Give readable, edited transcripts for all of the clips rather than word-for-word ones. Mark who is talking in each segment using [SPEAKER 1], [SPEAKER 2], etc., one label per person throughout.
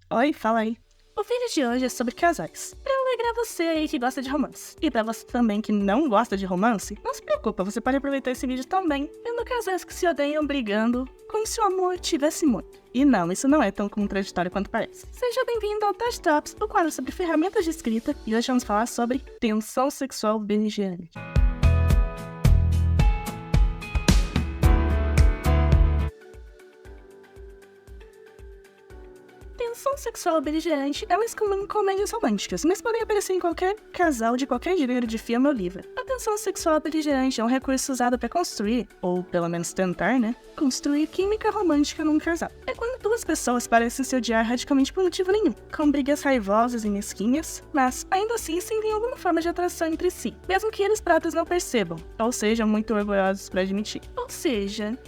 [SPEAKER 1] Oi, fala aí. O vídeo de hoje é sobre casais. Pra alegrar você aí que gosta de romance. E pra você também que não gosta de romance, não se preocupa, você pode aproveitar esse vídeo também vendo casais que se odeiam brigando como se o amor tivesse muito. E não, isso não é tão contraditório quanto parece. Seja bem-vindo ao Touch Tops, o quadro sobre ferramentas de escrita, e hoje vamos falar sobre tensão sexual beligerante. Tensão sexual beligerante é mais comum em comédias românticas, mas podem aparecer em qualquer casal de qualquer gênero de filme ou livro. A tensão sexual beligerante é um recurso usado para construir, ou pelo menos tentar, construir química romântica num casal. É quando duas pessoas parecem se odiar radicalmente por motivo nenhum, com brigas raivosas e mesquinhas, mas ainda assim sentem alguma forma de atração entre si, mesmo que eles próprios não percebam, ou sejam muito orgulhosos para admitir. Ou seja,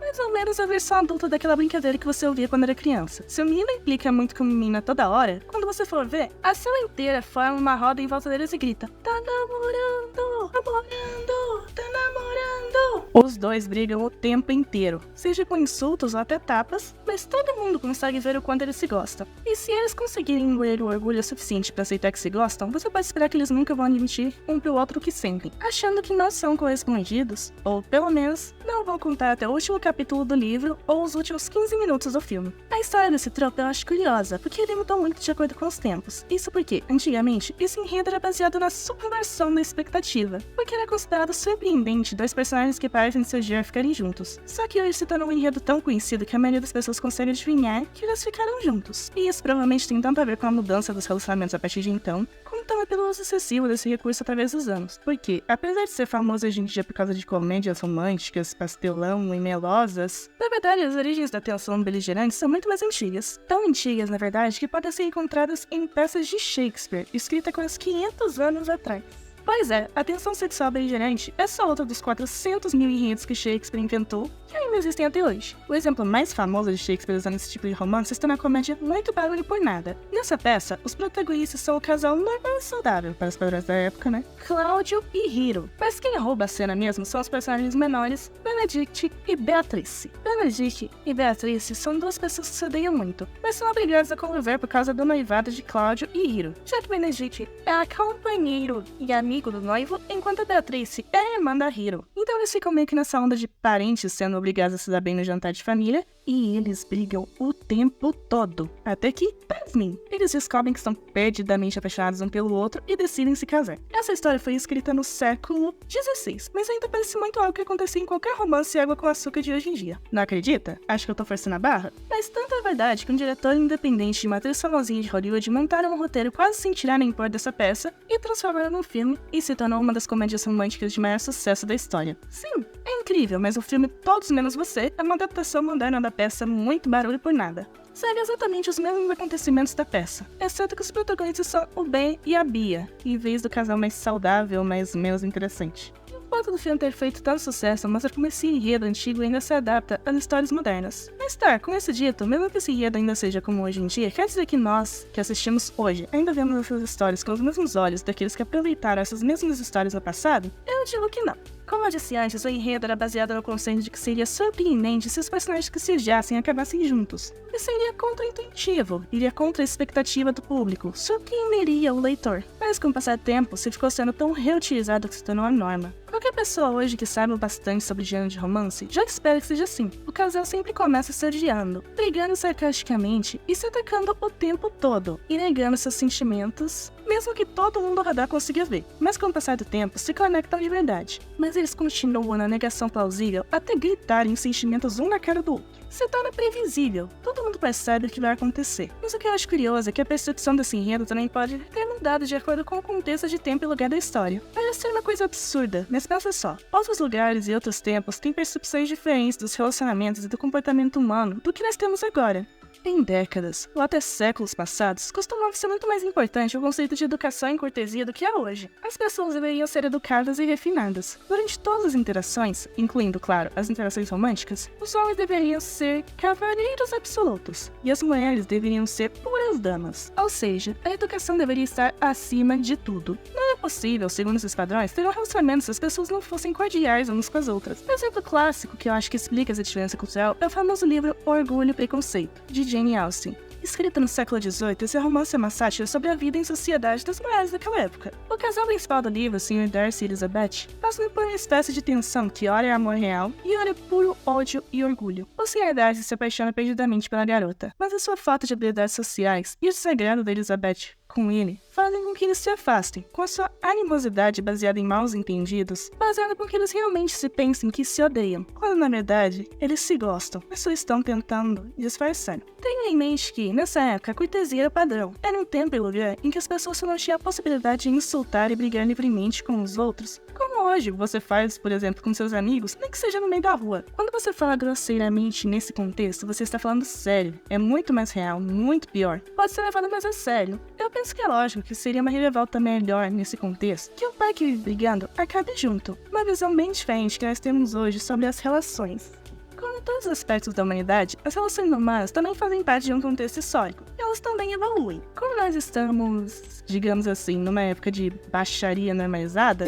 [SPEAKER 1] mais ou menos a versão adulta daquela brincadeira que você ouvia quando era criança. Se o menino implica muito com a menina toda hora, quando você for ver, a cela inteira forma uma roda em volta deles e grita: tá namorando, namorando, tá namorando. Os dois brigam o tempo inteiro, seja com insultos ou até tapas, mas todo mundo consegue ver o quanto eles se gostam. E se eles conseguirem engolir o orgulho suficiente para aceitar que se gostam, você pode esperar que eles nunca vão admitir um pro outro o que sentem, achando que não são correspondidos, ou pelo menos não vão contar até o último capítulo do livro ou os últimos 15 minutos do filme. A história desse trope eu acho curiosa, porque ele mudou muito de acordo com os tempos. Isso porque, antigamente, esse enredo era baseado na subversão da expectativa, porque era considerado surpreendente dois personagens que parecem se odiar ficarem juntos. Só que hoje se tornou um enredo tão conhecido que a maioria das pessoas consegue adivinhar que eles ficaram juntos. E isso provavelmente tem tanto a ver com a mudança dos relacionamentos a partir de então, como também pelo uso excessivo desse recurso através dos anos. Porque, apesar de ser famoso hoje em dia por causa de comédias românticas, pastelão e melosas, na verdade as origens da tensão beligerante são muito mais antigas. Tão antigas, na verdade, que podem ser encontradas em peças de Shakespeare, escrita quase 500 anos atrás. Pois é, a tensão sexual beligerante é só outro dos 400 mil enredos que Shakespeare inventou que ainda existem até hoje. O exemplo mais famoso de Shakespeare usando esse tipo de romance está na comédia Muito Barulho por Nada. Nessa peça, os protagonistas são o casal normal e saudável, para os padrões da época, Cláudio e Hiro. Mas quem rouba a cena mesmo são os personagens menores, Benedict e Beatrice. Benedict e Beatrice são duas pessoas que se odeiam muito, mas são obrigadas a conviver por causa do noivado de Cláudio e Hiro, já que Benedict é a companheiro e amigo do noivo, enquanto a Beatrice é a irmã da Hiro. Então eles ficam meio que nessa onda de parentes sendo obrigados a se dar bem no jantar de família, e eles brigam o tempo todo. Até que, pasmem, eles descobrem que estão perdidamente apaixonados um pelo outro e decidem se casar. Essa história foi escrita no século XVI, mas ainda parece muito algo que acontecia em qualquer romance água com açúcar de hoje em dia. Não acredita? Acho que eu tô forçando a barra? Mas tanto é verdade que um diretor independente de uma atriz famosinha de Hollywood montaram um roteiro quase sem tirar nem pôr dessa peça e transformaram num filme, e se tornou uma das comédias românticas de maior sucesso da história. Sim, é incrível, mas o filme Todos Menos Você é uma adaptação moderna da peça Muito Barulho por Nada. Segue exatamente os mesmos acontecimentos da peça, exceto que os protagonistas são o Ben e a Bia, em vez do casal mais saudável, mas menos interessante. O fato do filme ter feito tanto sucesso mostra como esse enredo antigo ainda se adapta às histórias modernas. Mas tá, com isso dito, mesmo que esse enredo ainda seja como hoje em dia, quer dizer que nós, que assistimos hoje, ainda vemos essas histórias com os mesmos olhos daqueles que aproveitaram essas mesmas histórias no passado? Eu digo que não. Como eu disse antes, o enredo era baseado no conceito de que seria surpreendente se os personagens que se odiassem acabassem juntos. Isso seria contraintuitivo, iria contra a expectativa do público, surpreenderia o leitor. Mas com o passar do tempo, se ficou sendo tão reutilizado que se tornou a norma. Qualquer pessoa hoje que saiba bastante sobre gênero de romance já espera que seja assim. O casal sempre começa se odiando, brigando sarcasticamente e se atacando o tempo todo, e negando seus sentimentos, mesmo que todo mundo ao redor consiga ver. Mas com o passar do tempo, se conectam de verdade. Mas eles continuam na negação plausível até gritarem os sentimentos um na cara do outro. Se torna previsível, todo mundo percebe o que vai acontecer. Mas o que eu acho curioso é que a percepção desse enredo também pode ter mudado de acordo com o contexto de tempo e lugar da história. Parece ser uma coisa absurda, mas pensa só, outros lugares e outros tempos têm percepções diferentes dos relacionamentos e do comportamento humano do que nós temos agora. Em décadas, ou até séculos passados, costumava ser muito mais importante o conceito de educação e cortesia do que é hoje. As pessoas deveriam ser educadas e refinadas. Durante todas as interações, incluindo, claro, as interações românticas, os homens deveriam ser cavalheiros absolutos, e as mulheres deveriam ser puras damas. Ou seja, a educação deveria estar acima de tudo. Não é possível, segundo esses padrões, ter um relacionamento se as pessoas não fossem cordiais umas com as outras. Um exemplo clássico que eu acho que explica essa diferença cultural é o famoso livro Orgulho e Preconceito, de Jane Austen. Escrito no século XVIII, esse romance é uma sátira sobre a vida em sociedade das mulheres daquela época. O casal principal do livro, o Sr. Darcy e Elizabeth, passa por uma espécie de tensão que ora é amor real e ora é puro ódio e orgulho. O Sr. Darcy se apaixona perdidamente pela garota, mas a sua falta de habilidades sociais e o desagrado da Elizabeth com ele fazem com que eles se afastem, com a sua animosidade baseada em maus entendidos, baseada com que eles realmente se pensem que se odeiam, quando na verdade eles se gostam, mas só estão tentando disfarçar. Tenha em mente que, nessa época, a cortesia era padrão. Era um tempo e lugar em que as pessoas só não tinham a possibilidade de insultar e brigar livremente com os outros, como hoje você faz, por exemplo, com seus amigos, nem que seja no meio da rua. Quando você fala grosseiramente nesse contexto, você está falando sério. É muito mais real, muito pior. Pode ser levado mais a sério. Eu penso que é lógico que seria uma reviravolta melhor nesse contexto que o pai que vive brigando acabe junto. Uma visão bem diferente que nós temos hoje sobre as relações. Como em todos os aspectos da humanidade, as relações humanas também fazem parte de um contexto histórico, e elas também evoluem. Como nós estamos, digamos assim, numa época de baixaria normalizada...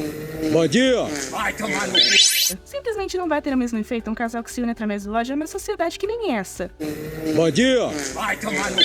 [SPEAKER 2] Bom dia!
[SPEAKER 3] Vai tomar no cu!
[SPEAKER 1] Simplesmente não vai ter o mesmo efeito um casal que se une através do ódio a uma sociedade que nem essa.
[SPEAKER 2] Bom dia!
[SPEAKER 3] Vai tomar no cu!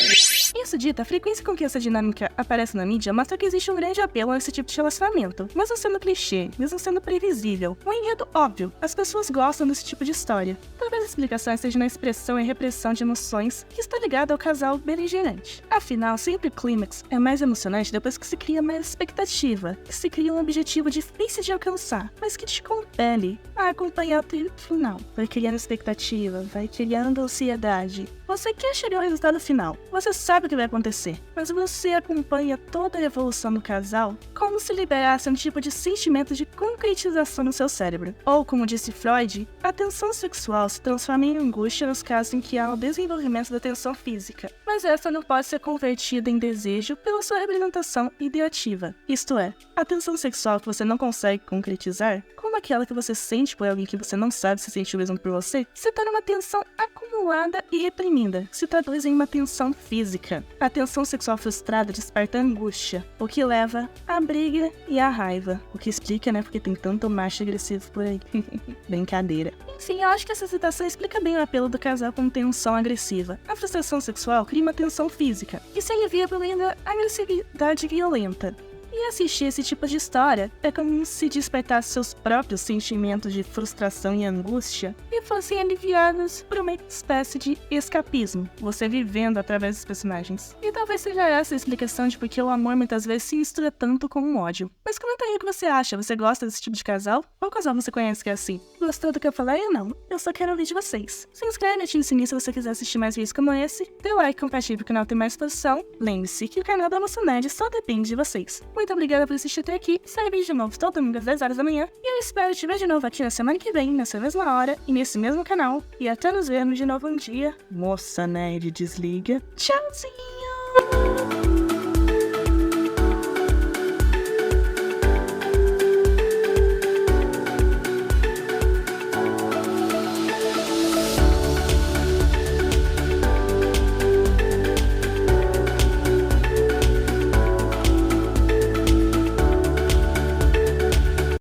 [SPEAKER 1] Isso dito, a frequência com que essa dinâmica aparece na mídia mostra que existe um grande apelo a esse tipo de relacionamento. Mesmo sendo clichê, mesmo sendo previsível, um enredo óbvio, as pessoas gostam desse tipo de história. Talvez a explicação esteja na expressão e repressão de emoções que está ligada ao casal beligerante. Afinal, sempre o clímax é mais emocionante depois que se cria mais expectativa, que se cria um objetivo difícil de alcançar, mas que te compele a acompanhar até o final. Vai criando expectativa, vai criando ansiedade. Você quer chegar ao resultado final, você sabe o que vai acontecer, mas você acompanha toda a evolução do casal como se liberasse um tipo de sentimento de concretização no seu cérebro. Ou, como disse Freud, a tensão sexual se transforma em angústia nos casos em que há o desenvolvimento da tensão física, mas essa não pode ser convertida em desejo pela sua representação ideativa. Isto é, a tensão sexual que você não consegue concretizar, como aquela que você sente por alguém que você não sabe se sente o mesmo por você, se torna uma tensão acumulada e reprimida, que se traduz em uma tensão física. A tensão sexual frustrada desperta angústia, o que leva à briga e à raiva. O que explica, né, porque tem tanto macho agressivo por aí. Brincadeira. Enfim, eu acho que essa citação explica bem o apelo do casal com tensão agressiva. A frustração sexual cria uma tensão física, que se alivia pela agressividade violenta. E assistir esse tipo de história é como se despertasse seus próprios sentimentos de frustração e angústia e fossem aliviados por uma espécie de escapismo, você vivendo através dos personagens. E talvez seja essa a explicação de por que o amor muitas vezes se mistura tanto com o ódio. Mas comenta aí o que você acha, você gosta desse tipo de casal? Qual casal você conhece que é assim? Gostou do que eu falei ou não? Eu só quero ouvir de vocês. Se inscreve e ative o sininho se você quiser assistir mais vídeos como esse, dê like, compartilhe pro canal ter mais exposição. Lembre-se que o canal da Moça Nerd só depende de vocês. Muito obrigada por assistir até aqui, sai vídeo de novo todo domingo às 10 horas da manhã, e eu espero te ver de novo aqui na semana que vem, nessa mesma hora, e nesse mesmo canal, e até nos vermos de novo um dia. Moça Nerd desliga. Tchauzinho!